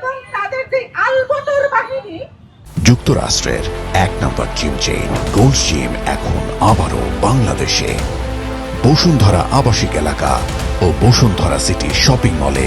এবং তাদের যে আলবদর বাহিনী। যুক্তরাষ্ট্রের এক নম্বর জিম চেইন গোল্ড জিম এখন আবারও বাংলাদেশে। বসুন্ধরা আবাসিক এলাকা ও বসুন্ধরা সিটি শপিং মলে